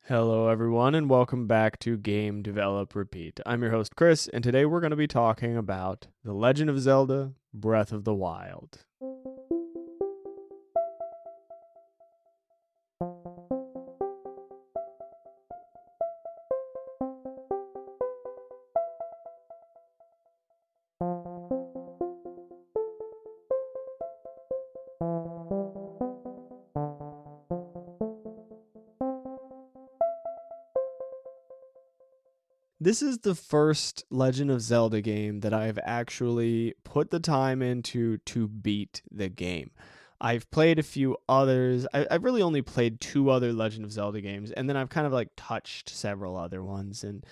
Hello, everyone, and welcome back to Game Develop Repeat. I'm your host, Chris, and today we're going to be talking about The Legend of Zelda Breath of the Wild. This is the first Legend of Zelda game that I've actually put the time into to beat the game. I've played a few others. I've really only played two other Legend of Zelda games, and then I've kind of like touched several other ones. And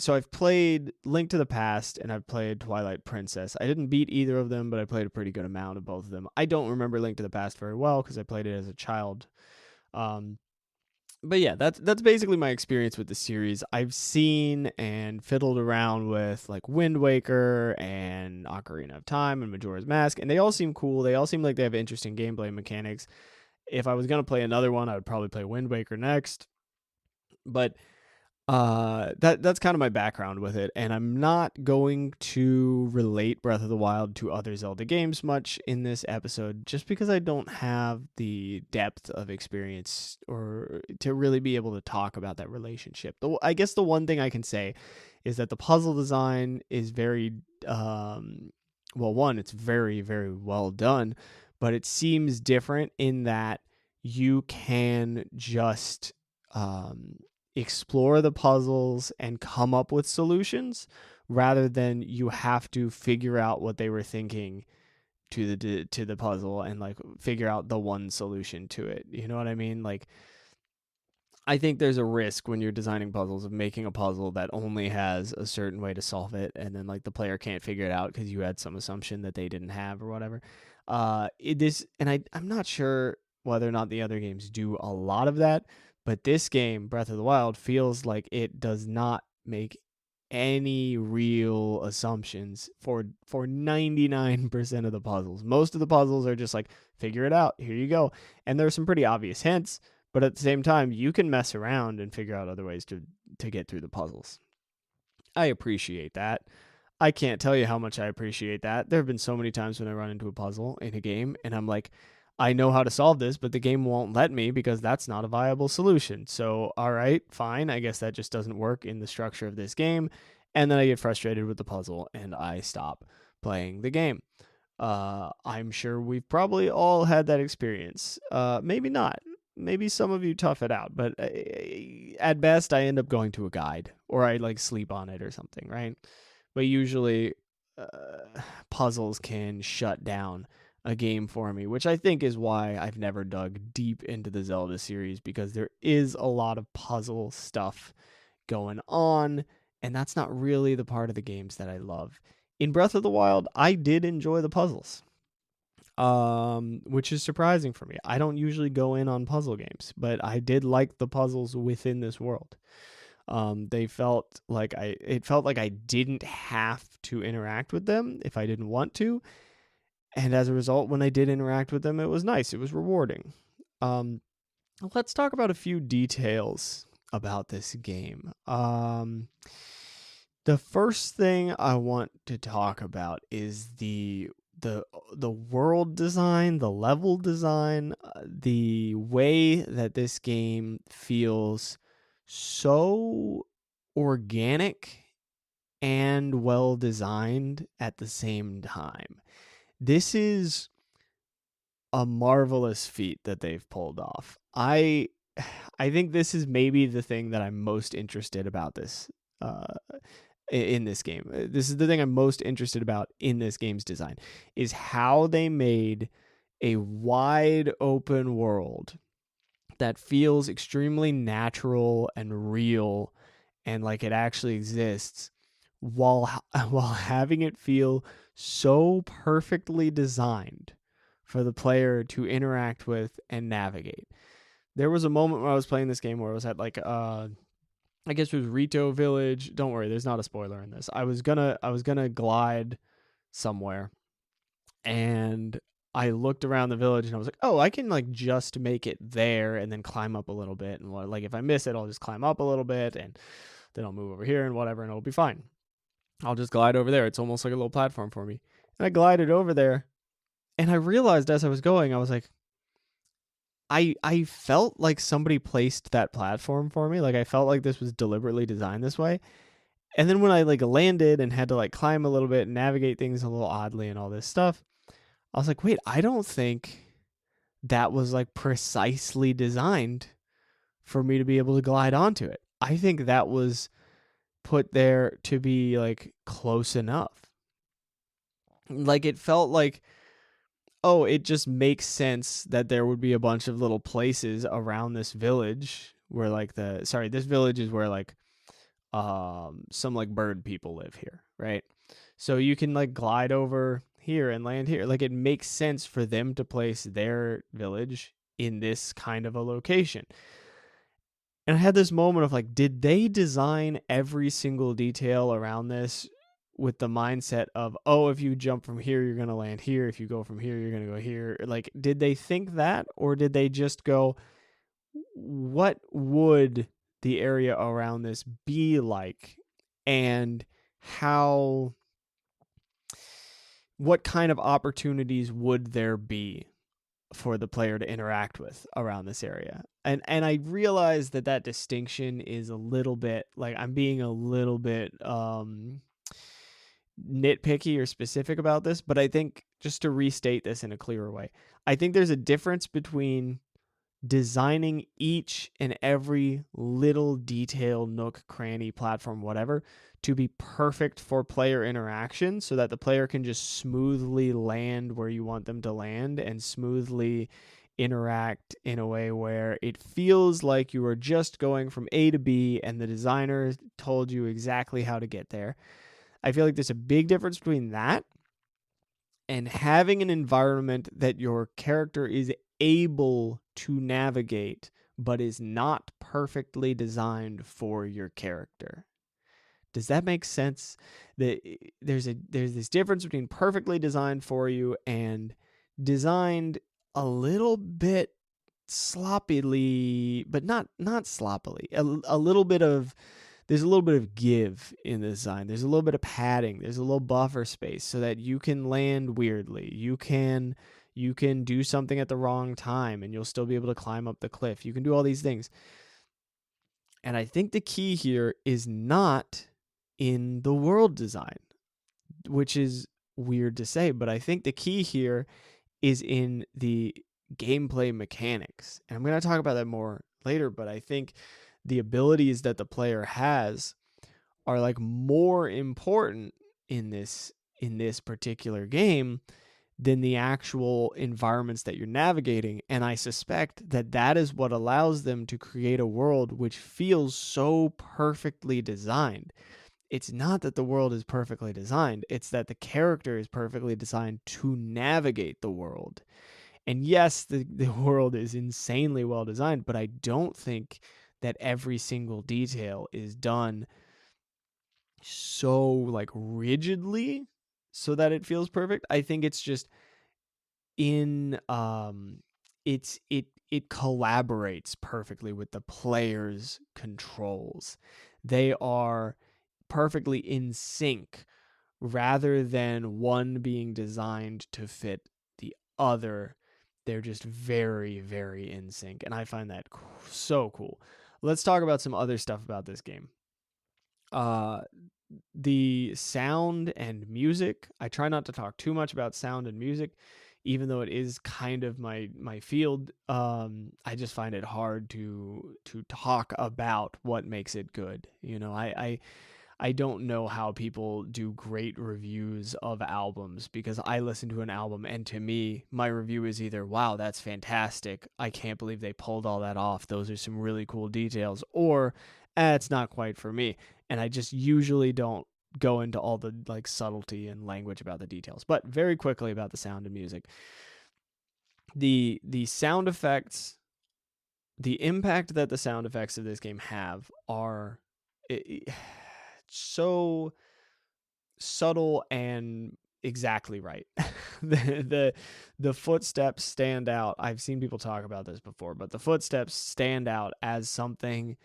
so I've played Link to the Past and I've played Twilight Princess. I didn't beat either of them, but I played a pretty good amount of both of them. I don't remember Link to the Past very well because I played it as a child. Um, but yeah, that's basically my experience with the series. I've seen and fiddled around with like Wind Waker and Ocarina of Time and Majora's Mask, and they all seem cool. They all seem like they have interesting gameplay mechanics. If I was gonna play another one, I would probably play Wind Waker next. But that's kind of my background with it, and I'm not going to relate Breath of the Wild to other Zelda games much in this episode, just because I don't have the depth of experience or to really be able to talk about that relationship. I guess the one thing I can say is that the puzzle design is very well, one, it's very very well done, but it seems different in that you can just explore the puzzles and come up with solutions rather than you have to figure out what they were thinking to the puzzle and like figure out the one solution to it. You know what I mean? Like I think there's a risk when you're designing puzzles of making a puzzle that only has a certain way to solve it and then like the player can't figure it out because you had some assumption that they didn't have or whatever. I'm not sure whether or not the other games do a lot of that, but this game, Breath of the Wild, feels like it does not make any real assumptions for 99% of the puzzles. Most of the puzzles are just like figure it out, here you go. And there's some pretty obvious hints, but at the same time, you can mess around and figure out other ways to get through the puzzles. I appreciate that. I can't tell you how much I appreciate that. There have been so many times when I run into a puzzle in a game and I'm like, I know how to solve this, but the game won't let me because that's not a viable solution. So, all right, fine. I guess that just doesn't work in the structure of this game. And then I get frustrated with the puzzle and I stop playing the game. I'm sure we've probably all had that experience. Maybe not. Maybe some of you tough it out, but at best, I end up going to a guide or I like sleep on it or something, right? But usually, puzzles can shut down a game for me, which I think is why I've never dug deep into the Zelda series because there is a lot of puzzle stuff going on, and that's not really the part of the games that I love. In Breath of the Wild, I did enjoy the puzzles, which is surprising for me. I don't usually go in on puzzle games, but I did like the puzzles within this world. They felt like it felt like I didn't have to interact with them if I didn't want to, and as a result, when I did interact with them, it was nice. It was rewarding. Um, let's talk about a few details about this game. The first thing I want to talk about is the world design, the level design, the way that this game feels so organic and well designed at the same time. This is a marvelous feat that they've pulled off. I think this is maybe the thing that I'm most interested about this in this game. This is the thing I'm most interested about in this game's design is how they made a wide open world that feels extremely natural and real and like it actually exists while while having it feel so perfectly designed for the player to interact with and navigate. There was a moment when I was playing this game where I was at like I guess it was Rito Village. Don't worry, there's not a spoiler in this. I was gonna glide somewhere and I looked around the village and I was like, oh, I can like just make it there and then climb up a little bit. And like if I miss it, I'll just climb up a little bit and then I'll move over here and whatever, and it'll be fine. I'll just glide over there. It's almost like a little platform for me. And I glided over there, and I realized as I was going, I was like, I felt like somebody placed that platform for me. Like I felt like this was deliberately designed this way. And then when I like landed and had to like climb a little bit and navigate things a little oddly and all this stuff, I was like, wait, I don't think that was like precisely designed for me to be able to glide onto it. I think that was put there to be like close enough. Like it felt like, oh, it just makes sense that there would be a bunch of little places around this village where like this village is where like some like bird people live here, right? So you can like glide over here and land here. Like it makes sense for them to place their village in this kind of a location. And I had this moment of like, did they design every single detail around this with the mindset of, oh, if you jump from here, you're going to land here. If you go from here, you're going to go here. Like, did they think that? Or did they just go, what would the area around this be like? And what kind of opportunities would there be for the player to interact with around this area? And I realize that distinction is a little bit like I'm being a little bit nitpicky or specific about this, but I think just to restate this in a clearer way, I think there's a difference between designing each and every little detail, nook, cranny, platform, whatever, to be perfect for player interaction so that the player can just smoothly land where you want them to land and smoothly interact in a way where it feels like you are just going from A to B and the designer told you exactly how to get there. I feel like there's a big difference between that and having an environment that your character is able to navigate but is not perfectly designed for your character. Does that make sense? That there's this difference between perfectly designed for you and designed a little bit sloppily, but not sloppily. A little bit of there's a little bit of give in the design. There's a little bit of padding. There's a little buffer space so that you can land weirdly. You can do something at the wrong time and you'll still be able to climb up the cliff. You can do all these things. And I think the key here is not in the world design, which is weird to say, but I think the key here is in the gameplay mechanics. And I'm going to talk about that more later, but I think the abilities that the player has are like more important in this particular game than the actual environments that you're navigating. And I suspect that is what allows them to create a world which feels so perfectly designed. It's not that the world is perfectly designed, it's that the character is perfectly designed to navigate the world. And yes, the world is insanely well designed, but I don't think that every single detail is done so like rigidly so that it feels perfect. I think it's just in it collaborates perfectly with the player's controls. They are perfectly in sync rather than one being designed to fit the other. They're just very, very in sync. And I find that so cool. Let's talk about some other stuff about this game. The sound and music. I try not to talk too much about sound and music, even though it is kind of my field. I just find it hard to talk about what makes it good. You know, I don't know how people do great reviews of albums because I listen to an album and to me, my review is either, wow, that's fantastic. I can't believe they pulled all that off. Those are some really cool details. Or, it's not quite for me. And I just usually don't go into all the like subtlety and language about the details. But very quickly about the sound and music. The sound effects, the impact that the sound effects of this game have are... so subtle and exactly right. the, the the footsteps stand out. I've seen people talk about this before, but the footsteps stand out as something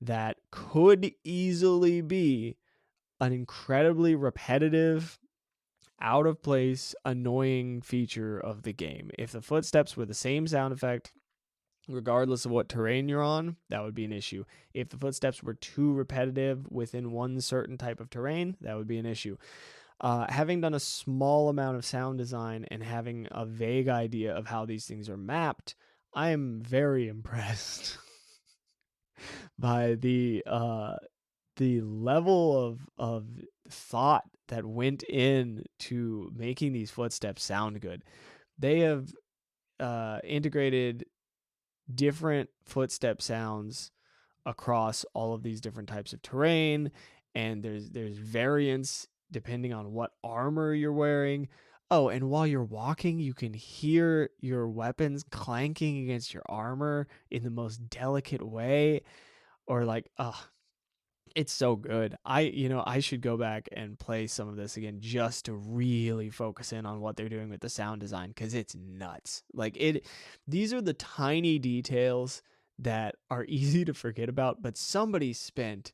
that could easily be an incredibly repetitive, out of place, annoying feature of the game. If the footsteps were the same sound effect regardless of what terrain you're on, that would be an issue. If the footsteps were too repetitive within one certain type of terrain, that would be an issue. Having done a small amount of sound design and having a vague idea of how these things are mapped, I am very impressed by the level of thought that went in to making these footsteps sound good. They have integrated different footstep sounds across all of these different types of terrain, and there's variance depending on what armor you're wearing. Oh, and while you're walking, you can hear your weapons clanking against your armor in the most delicate way, or like, it's so good. I should go back and play some of this again just to really focus in on what they're doing with the sound design, because it's nuts. These are the tiny details that are easy to forget about, but somebody spent,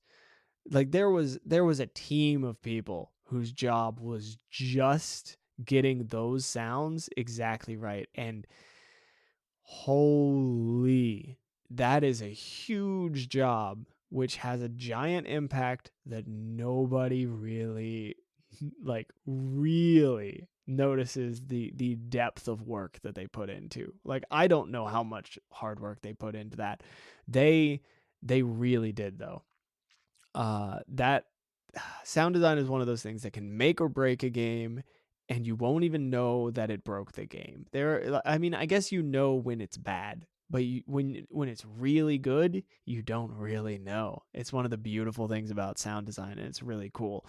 like, there was a team of people whose job was just getting those sounds exactly right. And holy, that is a huge job, which has a giant impact that nobody really, like, really notices the depth of work that they put into. Like, I don't know how much hard work they put into that. They really did, though. That sound design is one of those things that can make or break a game, and you won't even know that it broke the game. I mean, I guess you know when it's bad, but when it's really good, you don't really know. It's one of the beautiful things about sound design, and it's really cool.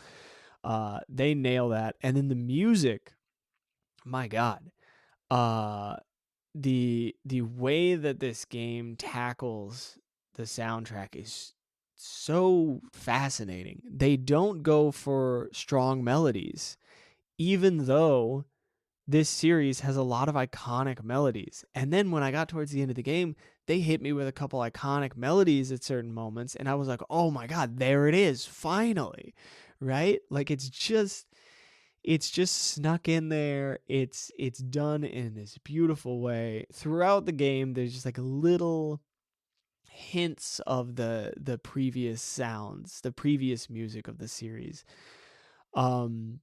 They nail that, and then the music, my God, uh, the way that this game tackles the soundtrack is so fascinating. They don't go for strong melodies, even though this series has a lot of iconic melodies. And then when I got towards the end of the game, they hit me with a couple iconic melodies at certain moments, and I was like, "Oh my God, there it is, finally." Right? Like, it's just snuck in there. It's done in this beautiful way. Throughout the game, there's just like little hints of the previous sounds, the previous music of the series. Um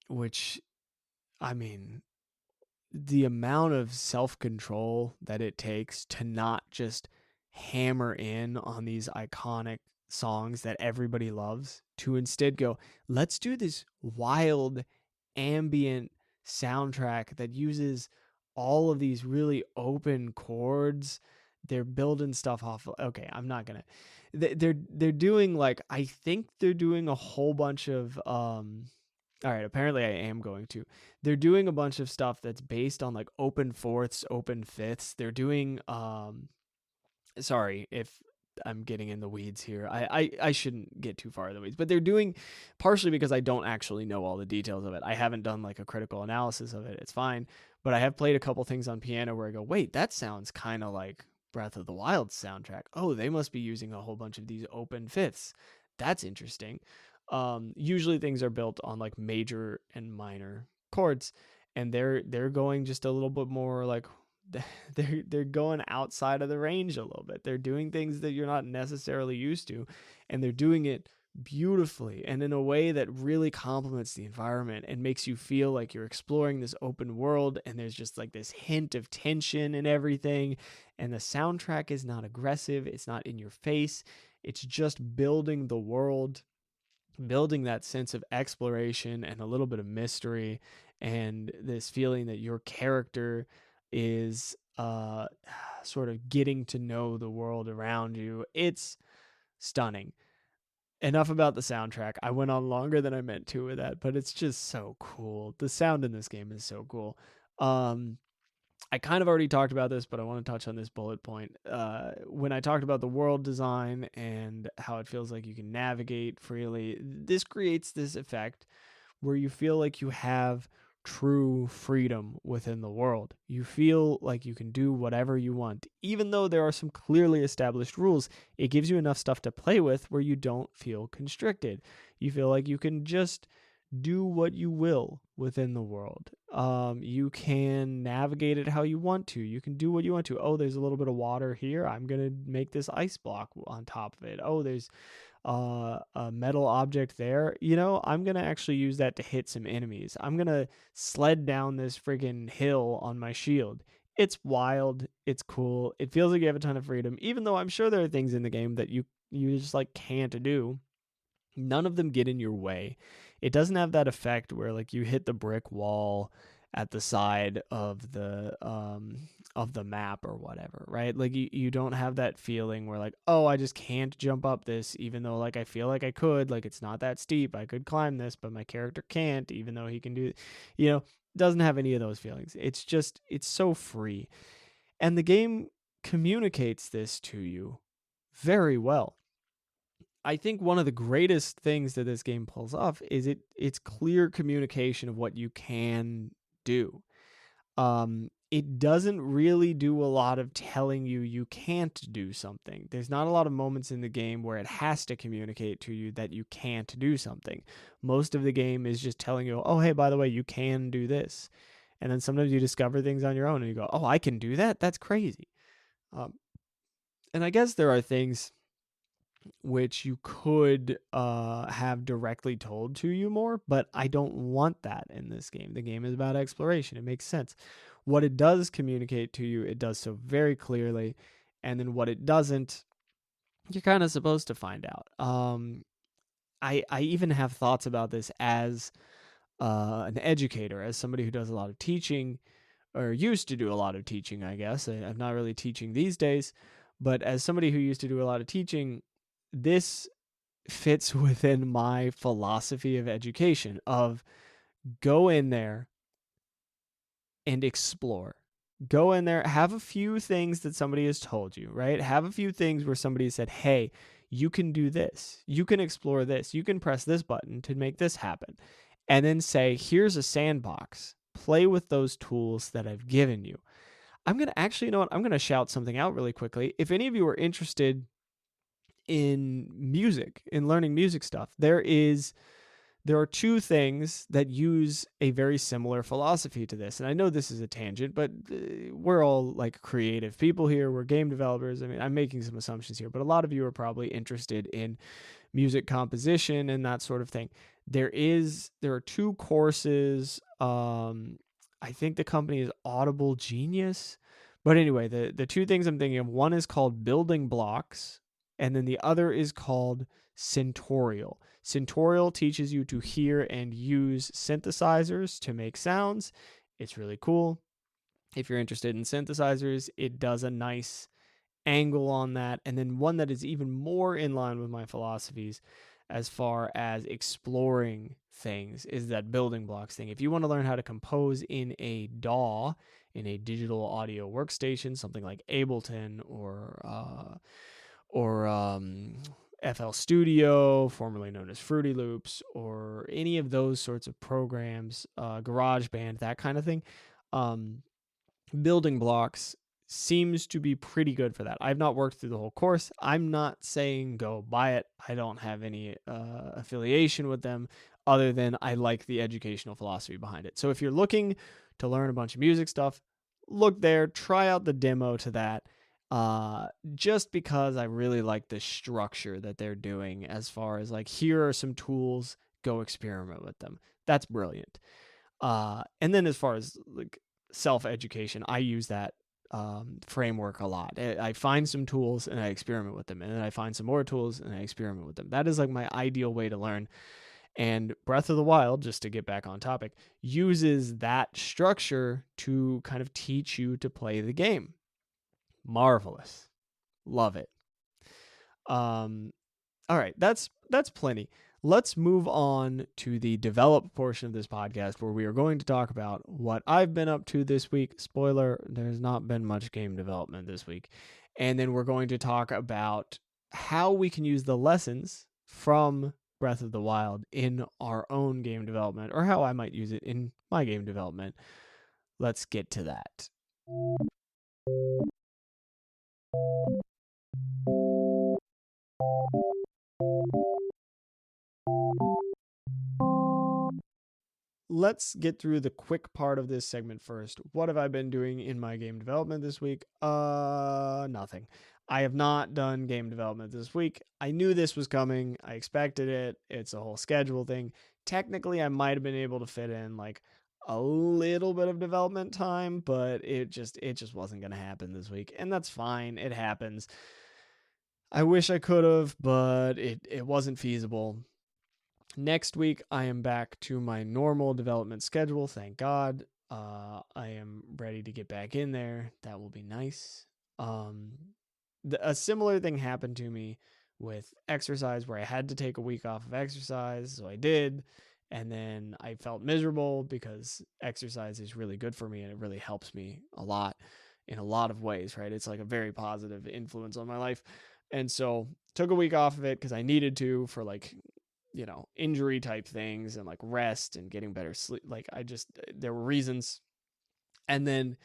which, I mean, the amount of self-control that it takes to not just hammer in on these iconic songs that everybody loves, to instead go, let's do this wild ambient soundtrack that uses all of these really open chords. They're building stuff off of, okay, I'm not gonna, they're doing, like, I think they're doing a whole bunch of all right, apparently I am going to. They're doing a bunch of stuff that's based on, like, open fourths, open fifths. They're doing sorry if I'm getting in the weeds here. I shouldn't get too far in the weeds, but they're doing, partially because I don't actually know all the details of it. I haven't done, like, a critical analysis of it. It's fine. But I have played a couple things on piano where I go, wait, that sounds kind of like Breath of the Wild soundtrack. Oh, they must be using a whole bunch of these open fifths. That's interesting. Usually things are built on, like, major and minor chords, and they're going just a little bit more, like, they're going outside of the range a little bit. They're doing things that you're not necessarily used to, and they're doing it beautifully and in a way that really complements the environment and makes you feel like you're exploring this open world, and there's just, like, this hint of tension and everything. And the soundtrack is not aggressive, it's not in your face. It's just building the world, building that sense of exploration and a little bit of mystery, and this feeling that your character is sort of getting to know the world around you. It's stunning. Enough about the soundtrack. I went on longer than I meant to with that, but it's just so cool. The sound in this game is so cool. I kind of already talked about this, but I want to touch on this bullet point. When I talked about the world design and how it feels like you can navigate freely, this creates this effect where you feel like you have true freedom within the world. You feel like you can do whatever you want. Even though there are some clearly established rules, it gives you enough stuff to play with where you don't feel constricted. You feel like you can just do what you will within the world. You can navigate it how you want to. You can do what you want to. Oh, there's a little bit of water here. I'm going to make this ice block on top of it. Oh, there's a metal object there. I'm going to actually use that to hit some enemies. I'm going to sled down this friggin' hill on my shield. It's wild. It's cool. It feels like you have a ton of freedom, even though I'm sure there are things in the game that you just like can't do. None of them get in your way. It doesn't have that effect where like you hit the brick wall at the side of the map or whatever, right? Like you don't have that feeling where like, oh, I just can't jump up this even though like I feel like I could, like it's not that steep. I could climb this, but my character can't even though he can do, doesn't have any of those feelings. It's so free. And the game communicates this to you very well. I think one of the greatest things that this game pulls off is its clear communication of what you can do. It doesn't really do a lot of telling you can't do something. There's not a lot of moments in the game where it has to communicate to you that you can't do something. Most of the game is just telling you, oh, hey, by the way, you can do this. And then sometimes you discover things on your own and you go, oh, I can do that? That's crazy. And I guess there are things which you could have directly told to you more, but I don't want that in this game. The game is about exploration. It makes sense. What it does communicate to you, it does so very clearly, and then what it doesn't, you're kind of supposed to find out. I even have thoughts about this as an educator, as somebody who does a lot of teaching, or used to do a lot of teaching, I guess. I'm not really teaching these days, but as somebody who used to do a lot of teaching, this fits within my philosophy of education of go in there and explore. Go in there, have a few things that somebody has told you, right? Have a few things where somebody said, hey, you can do this. You can explore this. You can press this button to make this happen. And then say, here's a sandbox. Play with those tools that I've given you. I'm going to actually, I'm going to shout something out really quickly. If any of you are interested in music, in learning music stuff, there are two things that use a very similar philosophy to this. And I know this is a tangent, but we're all like creative people here. We're game developers. I mean, I'm making some assumptions here, but a lot of you are probably interested in music composition and that sort of thing. There are two courses. I think the company is Audible Genius. But anyway, the two things I'm thinking of, one is called Building Blocks, and then the other is called Sensorial. Sensorial teaches you to hear and use synthesizers to make sounds. It's really cool. If you're interested in synthesizers, it does a nice angle on that. And then one that is even more in line with my philosophies as far as exploring things is that Building Blocks thing. If you want to learn how to compose in a DAW, in a digital audio workstation, something like Ableton or FL Studio, formerly known as Fruity Loops, or any of those sorts of programs, GarageBand, that kind of thing, Building Blocks seems to be pretty good for that. I've not worked through the whole course. I'm not saying go buy it. I don't have any affiliation with them other than I like the educational philosophy behind it. So if you're looking to learn a bunch of music stuff, look there, try out the demo to that. Just because I really like the structure that they're doing as far as like, here are some tools, go experiment with them. That's brilliant. And then as far as like self-education, I use that framework a lot. I find some tools and I experiment with them, and then I find some more tools and I experiment with them. That is like my ideal way to learn. And Breath of the Wild, just to get back on topic, uses that structure to kind of teach you to play the game. Marvelous. Love it. All right, that's plenty. Let's move on to the develop portion of this podcast, where we are going to talk about what I've been up to this week. Spoiler, there's not been much game development this week. And then we're going to talk about how we can use the lessons from Breath of the Wild in our own game development, or how I might use it in my game development. Let's get to that. Let's get through the quick part of this segment first. What have I been doing in my game development this week? Nothing. I have not done game development this week. I knew this was coming. I expected it. It's a whole schedule thing. Technically, I might have been able to fit in like a little bit of development time, but it just wasn't going to happen this week, and that's fine. It happens. I wish I could have, but it wasn't feasible. Next week, I am back to my normal development schedule. Thank God. I am ready to get back in there. That will be nice. Um, a similar thing happened to me with exercise where I had to take a week off of exercise. So I did. And then I felt miserable because exercise is really good for me and it really helps me a lot in a lot of ways, right? It's like a very positive influence on my life. And so took a week off of it because I needed to for like injury type things and like rest and getting better sleep. Like there were reasons. And then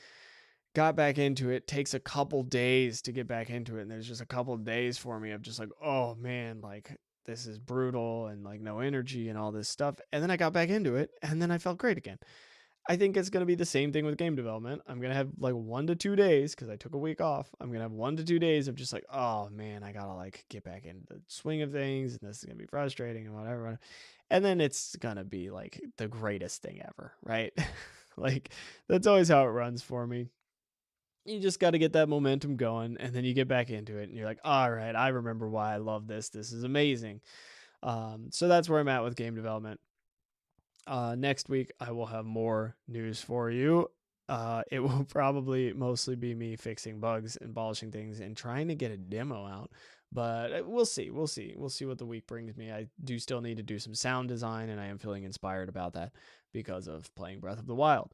got back into it. Takes a couple days to get back into it. And there's just a couple days for me of just like, oh man, like this is brutal and like no energy and all this stuff. And then I got back into it and then I felt great again. I think it's going to be the same thing with game development. I'm going to have like 1 to 2 days because I took a week off. I'm going to have 1 to 2 days of just like, oh man, I got to like get back into the swing of things and this is going to be frustrating and whatever. And then it's going to be like the greatest thing ever, right? Like that's always how it runs for me. You just got to get that momentum going and then you get back into it and you're like, all right, I remember why I love this. This is amazing. So that's where I'm at with game development. Next week, I will have more news for you. It will probably mostly be me fixing bugs and polishing things and trying to get a demo out. But we'll see. We'll see what the week brings me. I do still need to do some sound design, and I am feeling inspired about that because of playing Breath of the Wild.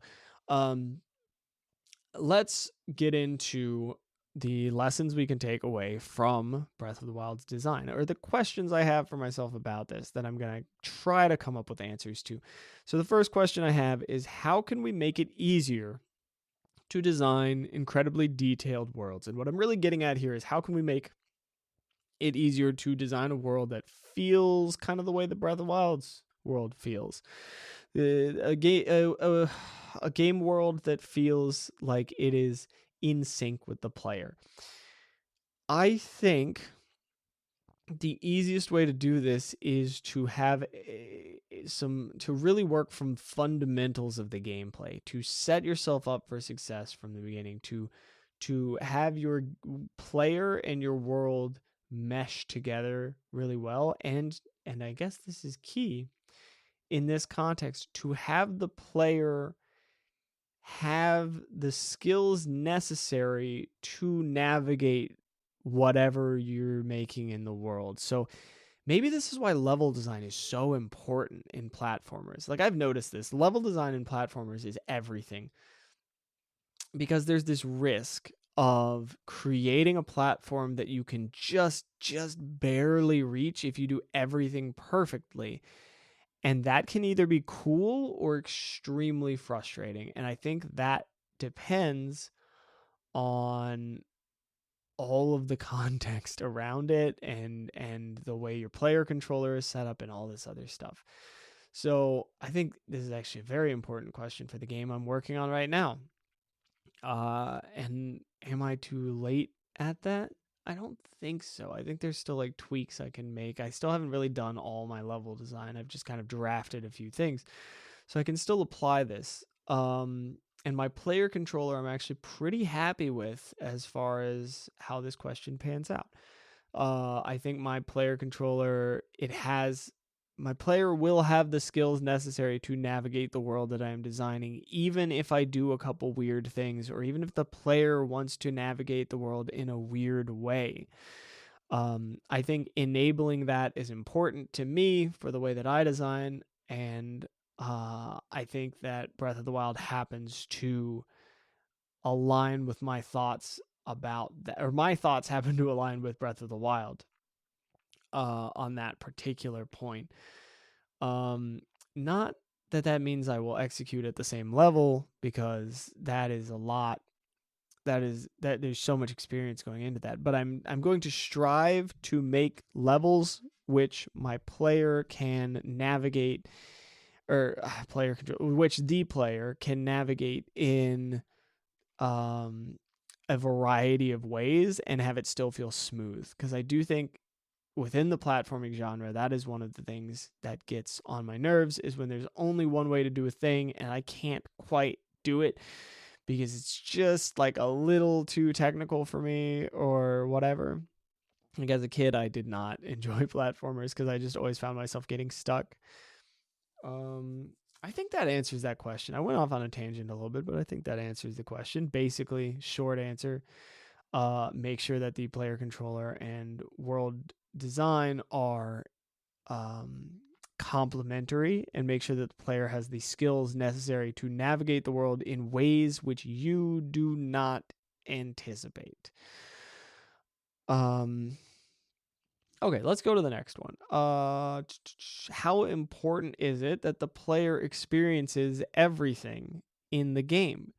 Let's get into the lessons we can take away from Breath of the Wild's design, or the questions I have for myself about this that I'm going to try to come up with answers to. So the first question I have is, how can we make it easier to design incredibly detailed worlds? And what I'm really getting at here is, how can we make it easier to design a world that feels kind of the way the Breath of the Wild's world feels? A game world that feels like it is in sync with the player. I think the easiest way to do this is to have to really work from fundamentals of the gameplay, to set yourself up for success from the beginning, to have your player and your world mesh together really well, and I guess this is key in this context, to have the player have the skills necessary to navigate whatever you're making in the world. So maybe this is why level design is so important in platformers. Like, I've noticed this. Level design in platformers is everything, because there's this risk of creating a platform that you can just barely reach if you do everything perfectly. And that can either be cool or extremely frustrating. And I think that depends on all of the context around it and the way your player controller is set up and all this other stuff. So I think this is actually a very important question for the game I'm working on right now. And am I too late at that? I don't think so. I think there's still like tweaks I can make. I still haven't really done all my level design. I've just kind of drafted a few things. So I can still apply this. And my player controller, I'm actually pretty happy with as far as how this question pans out. I think my player controller, my player will have the skills necessary to navigate the world that I am designing, even if I do a couple weird things, or even if the player wants to navigate the world in a weird way. I think enabling that is important to me for the way that I design, and I think that Breath of the Wild happens to align with my thoughts about that, or my thoughts happen to align with Breath of the Wild. on that particular point. Not that means I will execute at the same level, because that is a lot. That there's so much experience going into that. But I'm going to strive to make levels which my player can navigate, or player control, which the player can navigate in a variety of ways and have it still feel smooth. Because I do think within the platforming genre, that is one of the things that gets on my nerves, is when there's only one way to do a thing and I can't quite do it because it's just like a little too technical for me or whatever. Like as a kid, I did not enjoy platformers because I just always found myself getting stuck. I think that answers that question. I went off on a tangent a little bit, but I think that answers the question. Basically, short answer, make sure that the player controller and world design are complementary, and make sure that the player has the skills necessary to navigate the world in ways which you do not anticipate. Okay, let's go to the next one. How important is it that the player experiences everything in the game?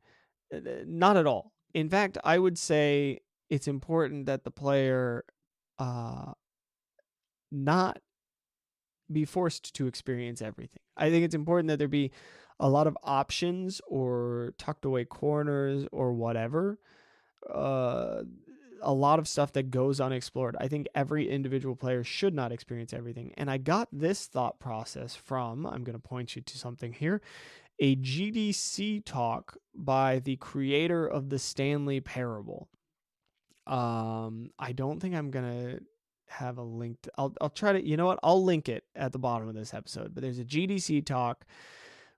Not at all. In fact, I would say it's important that the player not be forced to experience everything. I think it's important that there be a lot of options or tucked away corners or whatever. A lot of stuff that goes unexplored. I think every individual player should not experience everything. And I got this thought process from, I'm going to point you to something here, a GDC talk by the creator of the Stanley Parable. I don't think I'm going to have a link. I'll try to, you know what? I'll link it at the bottom of this episode. But there's a GDC talk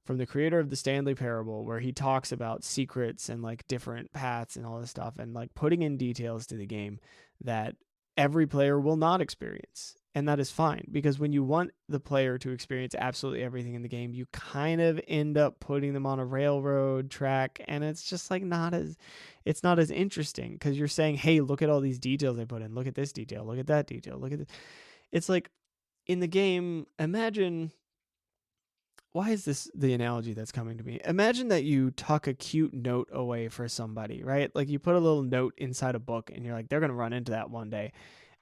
from the creator of the Stanley Parable where he talks about secrets and like different paths and all this stuff, and like putting in details to the game that every player will not experience. And that is fine, because when you want the player to experience absolutely everything in the game, you kind of end up putting them on a railroad track, and it's just like it's not as interesting, because you're saying, hey, look at all these details I put in. Look at this detail. Look at that detail. Look at this. It's like in the game, imagine, why is this the analogy that's coming to me? Imagine that you tuck a cute note away for somebody, right? Like you put a little note inside a book and you're like, they're going to run into that one day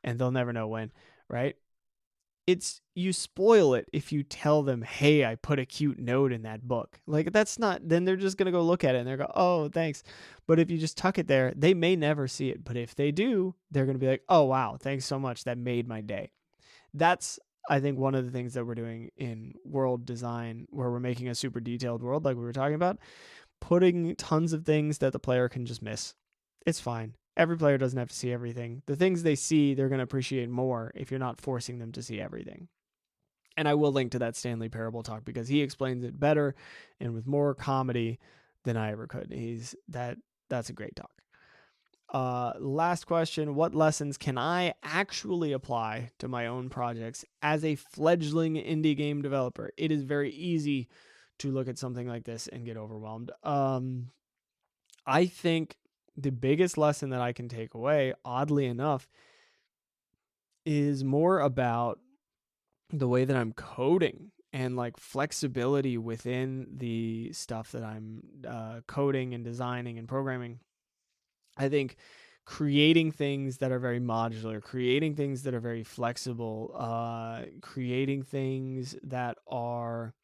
and they'll never know when, right? It's, you spoil it if you tell them, hey, I put a cute note in that book. Like that's not, then they're just going to go look at it and they're go, oh, thanks. But if you just tuck it there, they may never see it. But if they do, they're going to be like, oh, wow, thanks so much. That made my day. That's, I think, one of the things that we're doing in world design, where we're making a super detailed world like we were talking about, putting tons of things that the player can just miss. It's fine. Every player doesn't have to see everything. The things they see, they're going to appreciate more if you're not forcing them to see everything. And I will link to that Stanley Parable talk because he explains it better and with more comedy than I ever could. That's a great talk. Last question. What lessons can I actually apply to my own projects as a fledgling indie game developer? It is very easy to look at something like this and get overwhelmed. I think the biggest lesson that I can take away, oddly enough, is more about the way that I'm coding and like flexibility within the stuff that I'm coding and designing and programming. I think creating things that are very modular, creating things that are very flexible, creating things that are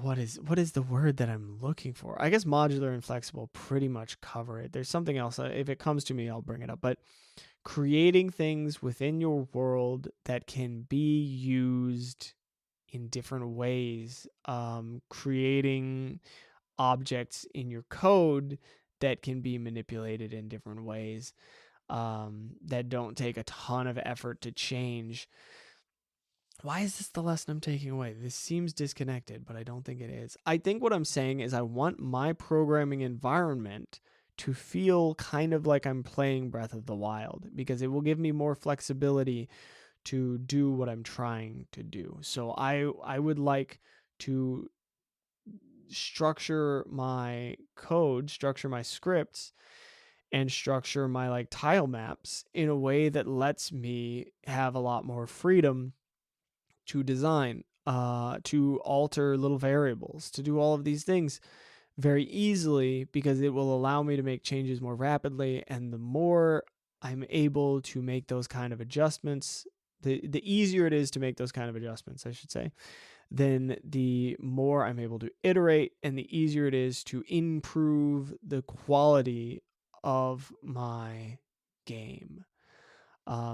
what is the word that I'm looking for? I guess modular and flexible pretty much cover it. There's something else. If it comes to me, I'll bring it up. But creating things within your world that can be used in different ways, creating objects in your code that can be manipulated in different ways, that don't take a ton of effort to change. Why is this the lesson I'm taking away? This seems disconnected, but I don't think it is. I think what I'm saying is I want my programming environment to feel kind of like I'm playing Breath of the Wild, because it will give me more flexibility to do what I'm trying to do. So I would like to structure my code, structure my scripts and structure my like tile maps in a way that lets me have a lot more freedom to design, to alter little variables, to do all of these things very easily, because it will allow me to make changes more rapidly. And the more I'm able to make those kind of adjustments, the easier it is to make those kind of adjustments, I should say, then the more I'm able to iterate and the easier it is to improve the quality of my game.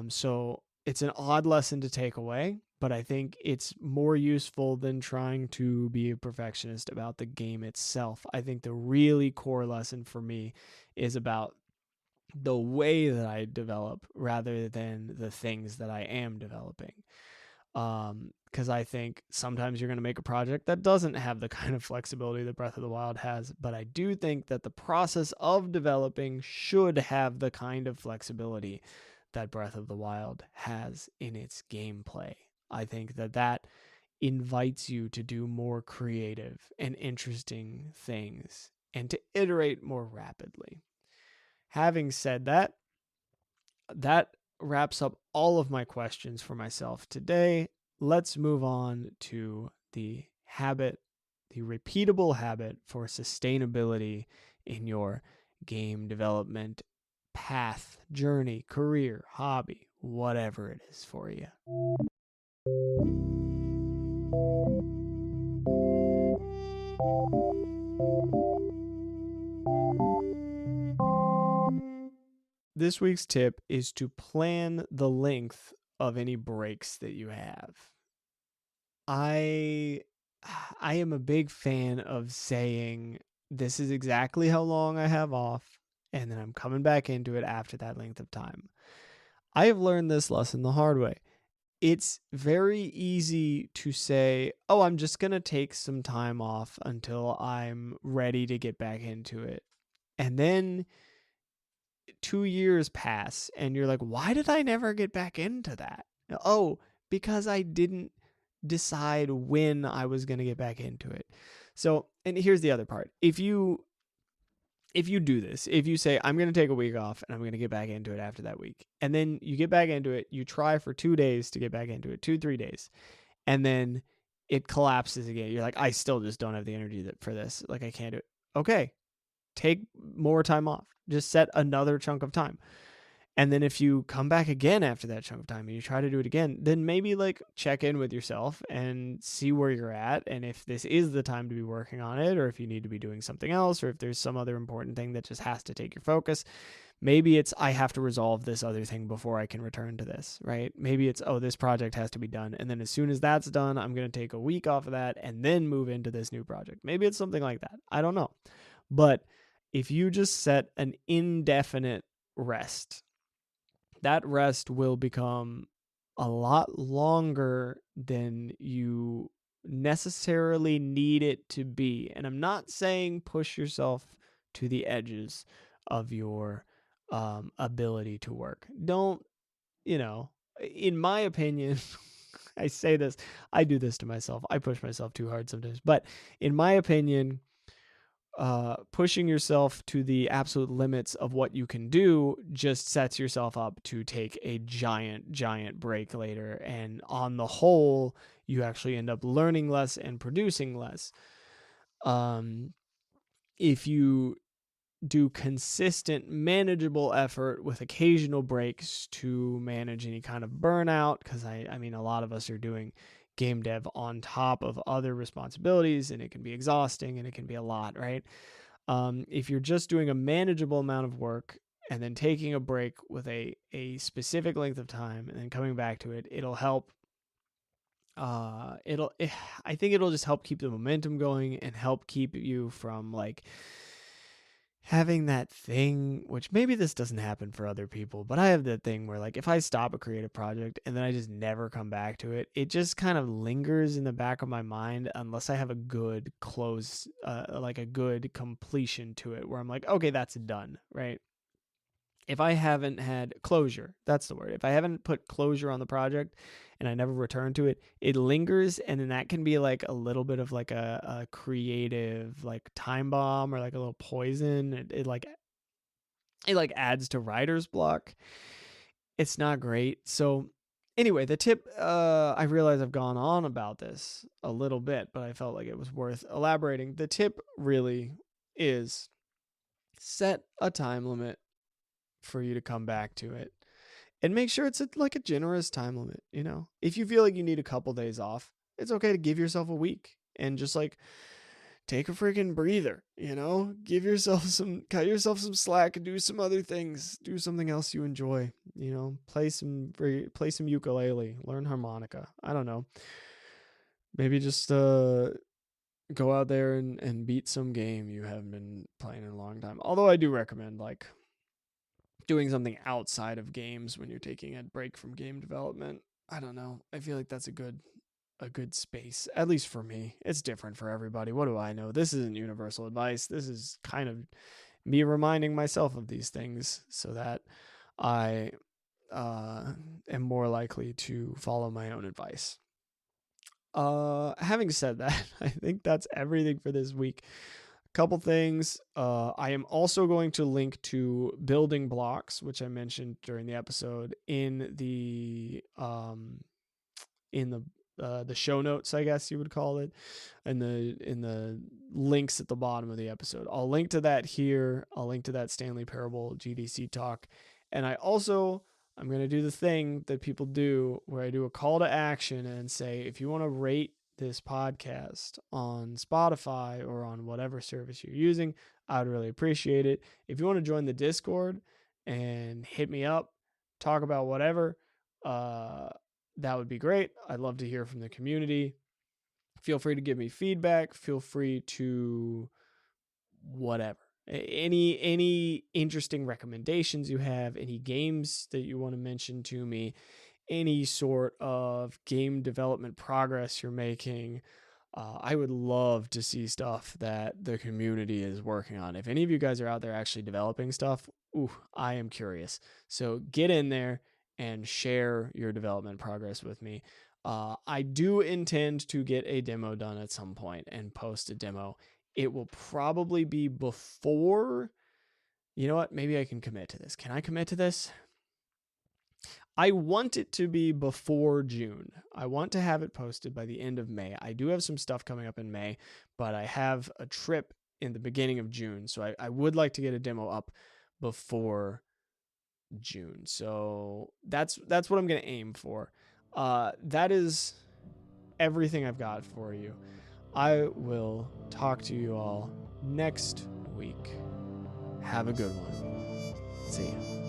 So it's an odd lesson to take away, but I think it's more useful than trying to be a perfectionist about the game itself. I think the really core lesson for me is about the way that I develop rather than the things that I am developing. Because I think sometimes you're going to make a project that doesn't have the kind of flexibility that Breath of the Wild has, but I do think that the process of developing should have the kind of flexibility that Breath of the Wild has in its gameplay. I think that invites you to do more creative and interesting things and to iterate more rapidly. Having said that, that wraps up all of my questions for myself today. Let's move on to the habit, the repeatable habit for sustainability in your game development path, journey, career, hobby, whatever it is for you. This week's tip is to plan the length of any breaks that you have. I am a big fan of saying this is exactly how long I have off, and then I'm coming back into it after that length of time. I have learned this lesson the hard way. It's very easy to say, oh, I'm just going to take some time off until I'm ready to get back into it. And then 2 years pass and you're like, why did I never get back into that? Oh, because I didn't decide when I was going to get back into it. So, and here's the other part. If you do this, if you say, I'm going to take a week off and I'm going to get back into it after that week, and then you get back into it, you try for 2 days to get back into it, 2-3 days, and then it collapses again. You're like, I still just don't have the energy for this. Like, I can't do it. Okay, take more time off. Just set another chunk of time. And then if you come back again after that chunk of time and you try to do it again, then maybe like check in with yourself and see where you're at. And if this is the time to be working on it, or if you need to be doing something else, or if there's some other important thing that just has to take your focus, maybe it's, I have to resolve this other thing before I can return to this, right? Maybe it's, oh, this project has to be done. And then as soon as that's done, I'm going to take a week off of that and then move into this new project. Maybe it's something like that. I don't know. But if you just set an indefinite rest, that rest will become a lot longer than you necessarily need it to be. And I'm not saying push yourself to the edges of your ability to work. Don't, in my opinion, I say this, I do this to myself. I push myself too hard sometimes. But in my opinion, pushing yourself to the absolute limits of what you can do just sets yourself up to take a giant break later. And on the whole, you actually end up learning less and producing less. If you do consistent, manageable effort with occasional breaks to manage any kind of burnout, because I mean, a lot of us are doing game dev on top of other responsibilities, and it can be exhausting and it can be a lot, right? If you're just doing a manageable amount of work and then taking a break with a specific length of time and then coming back to it, it'll help. I think it'll just help keep the momentum going and help keep you from like having that thing, which maybe this doesn't happen for other people, but I have that thing where like if I stop a creative project and then I just never come back to it, it just kind of lingers in the back of my mind unless I have a good close, like a good completion to it where I'm like, okay, that's done, right? If I haven't had closure, that's the word. If I haven't put closure on the project and I never return to it, it lingers. And then that can be like a little bit of like a creative, like time bomb or like a little poison. It like, it like adds to writer's block. It's not great. So anyway, the tip, I realize I've gone on about this a little bit, but I felt like it was worth elaborating. The tip really is set a time limit for you to come back to it, and make sure it's like a generous time limit. If you feel like you need a couple days off, it's okay to give yourself a week and just like take a freaking breather. Give yourself cut yourself some slack and do some other things. Do something else you enjoy. Play some ukulele, learn harmonica. I don't know. Maybe just go out there and beat some game you haven't been playing in a long time. Although I do recommend like doing something outside of games when you're taking a break from game development. I don't know. I feel like that's a good space, at least for me. It's different for everybody. What do I know? This isn't universal advice. This is kind of me reminding myself of these things so that I am more likely to follow my own advice. Having said that, I think that's everything for this week. Couple things. I am also going to link to building blocks, which I mentioned during the episode, in the show notes, I guess you would call it, in the links at the bottom of the episode. I'll link to that here. I'll link to that Stanley Parable GDC talk, and I'm going to do the thing that people do where I do a call to action and say, if you want to rate this podcast on Spotify or on whatever service you're using, I would really appreciate it. If you want to join the Discord and hit me up, talk about whatever, that would be great. I'd love to hear from the community. Feel free to give me feedback. Feel free to whatever. Any interesting recommendations you have, any games that you want to mention to me, any sort of game development progress you're making. I would love to see stuff that the community is working on. If any of you guys are out there actually developing stuff, I am curious. So get in there and share your development progress with me. I do intend to get a demo done at some point and post a demo. It will probably be before, you know what? Maybe I can commit to this. Can I commit to this? I want it to be before June. I want to have it posted by the end of May. I do have some stuff coming up in May, but I have a trip in the beginning of June. So I would like to get a demo up before June. So that's what I'm going to aim for. That is everything I've got for you. I will talk to you all next week. Have a good one. See ya.